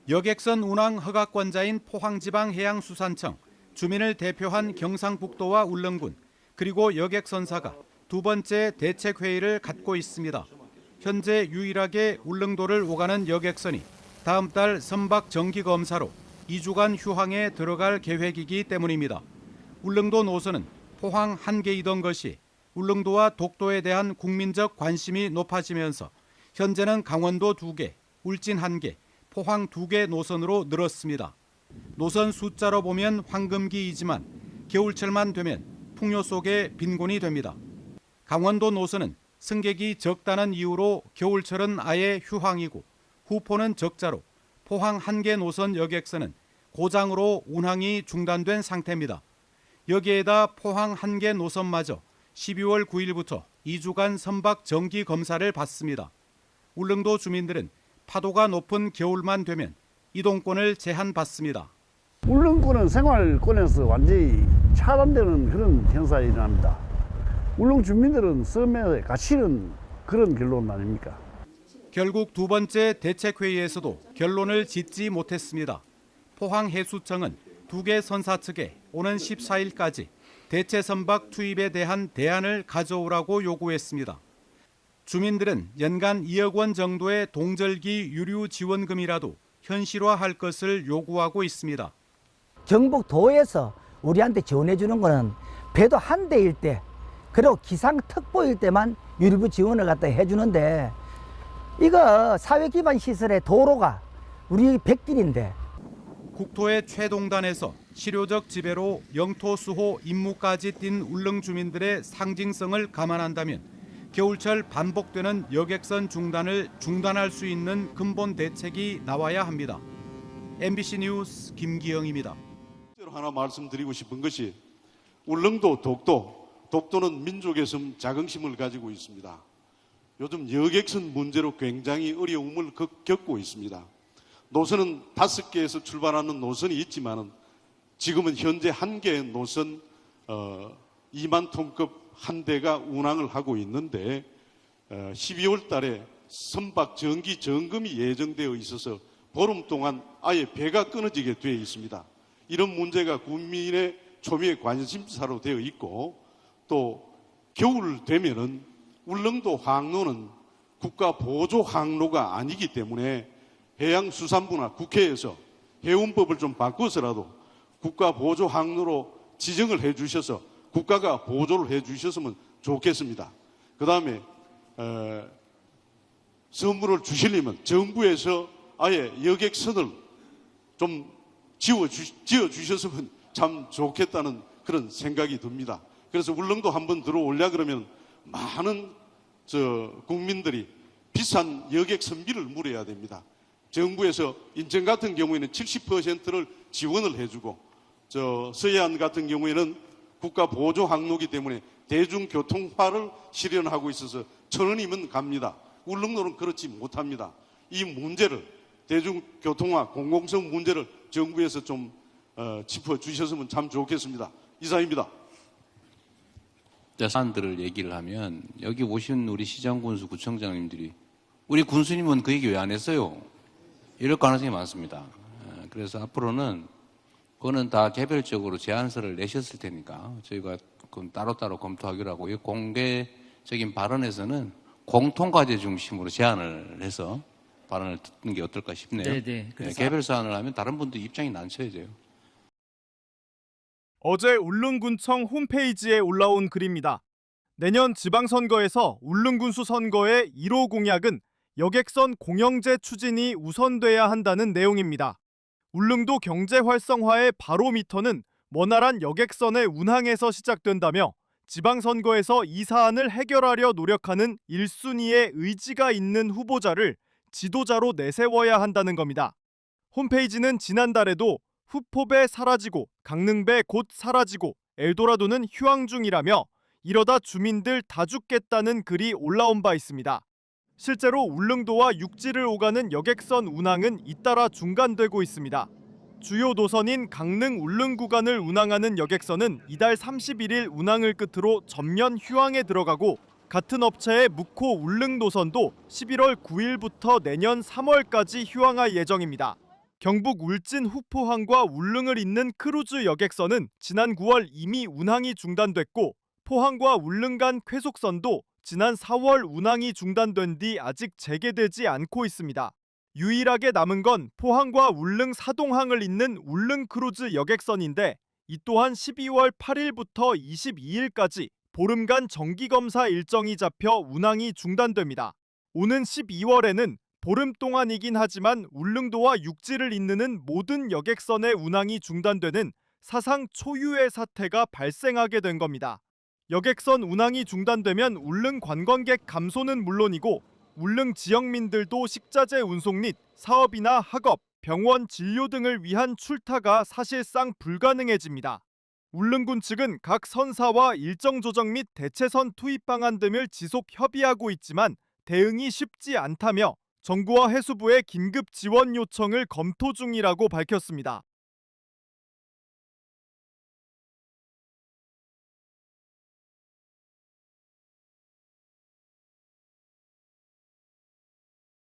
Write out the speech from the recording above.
여객선 운항 허가권자인 포항지방해양수산청, 주민을 대표한 경상북도와 울릉군, 그리고 여객선사가 두 번째 대책회의를 갖고 있습니다. 현재 유일하게 울릉도를 오가는 여객선이 다음 달 선박 정기검사로 2주간 휴항에 들어갈 계획이기 때문입니다. 울릉도 노선은 포항 한 개이던 것이 울릉도와 독도에 대한 국민적 관심이 높아지면서 현재는 강원도 2개, 울진 1개, 포항 2개 노선으로 늘었습니다. 노선 숫자로 보면 황금기이지만 겨울철만 되면 풍요 속에 빈곤이 됩니다. 강원도 노선은 승객이 적다는 이유로 겨울철은 아예 휴항이고 후포는 적자로 포항 한 개 노선 여객선은 고장으로 운항이 중단된 상태입니다. 여기에다 포항 한 개 노선마저 12월 9일부터 2주간 선박 정기 검사를 받습니다. 울릉도 주민들은 파도가 높은 겨울만 되면 이동권을 제한받습니다. 울릉권은 생활권에서 완전히 차단되는 그런 현상이 일어납니다. 울릉 주민들은 섬에 갇히는 그런 결론 아닙니까? 결국 두 번째 대책회의에서도 결론을 짓지 못했습니다. 포항해수청은 두 개 선사 측에 오는 14일까지 대체 선박 투입에 대한 대안을 가져오라고 요구했습니다. 주민들은 연간 2억 원 정도의 동절기 유류 지원금이라도 현실화할 것을 요구하고 있습니다. 경북도에서 우리한테 지원해 주는 거는 배도 한 대일 때, 그리고 기상특보일 때만 유류부 지원을 갖다 해주는데, 이거 사회기반 시설의 도로가 우리 백길인데. 국토의 최동단에서 실효적 지배로 영토 수호 임무까지 띈 울릉 주민들의 상징성을 감안한다면 겨울철 반복되는 여객선 중단을 중단할 수 있는 근본 대책이 나와야 합니다. MBC 뉴스 김기영입니다. 하나 말씀드리고 싶은 것이 울릉도, 독도는 민족의 섬, 자긍심을 가지고 있습니다. 요즘 여객선 문제로 굉장히 어려움을 겪고 있습니다. 노선은 5개에서 출발하는 노선이 있지만은 지금은 현재 1개의 노선 2만 톤급 한 대가 운항을 하고 있는데 12월 달에 선박 정기 점검이 예정되어 있어서 보름 동안 아예 배가 끊어지게 되어 있습니다. 이런 문제가 국민의 초미의 관심사로 되어 있고, 또 겨울 되면은 울릉도 항로는 국가 보조 항로가 아니기 때문에 해양수산부나 국회에서 해운법을 좀 바꿔서라도 국가 보조 항로로 지정을 해 주셔서 국가가 보조를 해 주셨으면 좋겠습니다. 그 다음에 선물을 주시려면 정부에서 아예 여객선을 좀 지어 주셨으면 참 좋겠다는 그런 생각이 듭니다. 그래서 울릉도 한번 들어오려 그러면 많은 국민들이 비싼 여객선비를 물어야 됩니다. 정부에서 인천 같은 경우에는 70%를 지원을 해주고, 서해안 같은 경우에는 국가 보조 항로이기 때문에 대중교통화를 실현하고 있어서 1,000원이면 갑니다. 울릉도는 그렇지 못합니다. 이 문제를, 대중교통화, 공공성 문제를 정부에서 좀 짚어주셨으면 참 좋겠습니다. 이상입니다. 사안들을 얘기를 하면 여기 오신 우리 시장군수 구청장님들이 우리 군수님은 그 얘기 왜 안 했어요? 이럴 가능성이 많습니다. 그래서 앞으로는 그거는 다 개별적으로 제안서를 내셨을 테니까 저희가 그건 따로따로 검토하기로 하고, 이 공개적인 발언에서는 공통과제 중심으로 제안을 해서 발언을 듣는 게 어떨까 싶네요. 네네. 개별 사안을 하면 다른 분들 입장이 난처해져요. 어제 울릉군청 홈페이지에 올라온 글입니다. 내년 지방선거에서 울릉군수 선거의 1호 공약은 여객선 공영제 추진이 우선돼야 한다는 내용입니다. 울릉도 경제 활성화의 바로미터는 원활한 여객선의 운항에서 시작된다며 지방선거에서 이 사안을 해결하려 노력하는 1순위의 의지가 있는 후보자를 지도자로 내세워야 한다는 겁니다. 홈페이지는 지난달에도 후포배 사라지고 강릉배 곧 사라지고 엘도라도는 휴항 중이라며 이러다 주민들 다 죽겠다는 글이 올라온 바 있습니다. 실제로 울릉도와 육지를 오가는 여객선 운항은 잇따라 중단되고 있습니다. 주요 노선인 강릉 울릉 구간을 운항하는 여객선은 이달 31일 운항을 끝으로 전면 휴항에 들어가고, 같은 업체의 묵호 울릉 노선도 11월 9일부터 내년 3월까지 휴항할 예정입니다. 경북 울진 후포항과 울릉을 잇는 크루즈 여객선은 지난 9월 이미 운항이 중단됐고 포항과 울릉 간 쾌속선도 지난 4월 운항이 중단된 뒤 아직 재개되지 않고 있습니다. 유일하게 남은 건 포항과 울릉 사동항을 잇는 울릉 크루즈 여객선인데 이 또한 12월 8일부터 22일까지 보름간 정기검사 일정이 잡혀 운항이 중단됩니다. 오는 12월에는 보름 동안이긴 하지만 울릉도와 육지를 잇는 모든 여객선의 운항이 중단되는 사상 초유의 사태가 발생하게 된 겁니다. 여객선 운항이 중단되면 울릉 관광객 감소는 물론이고 울릉 지역민들도 식자재 운송 및 사업이나 학업, 병원 진료 등을 위한 출타가 사실상 불가능해집니다. 울릉군 측은 각 선사와 일정 조정 및 대체선 투입 방안 등을 지속 협의하고 있지만 대응이 쉽지 않다며 정부와 해수부의 긴급 지원 요청을 검토 중이라고 밝혔습니다.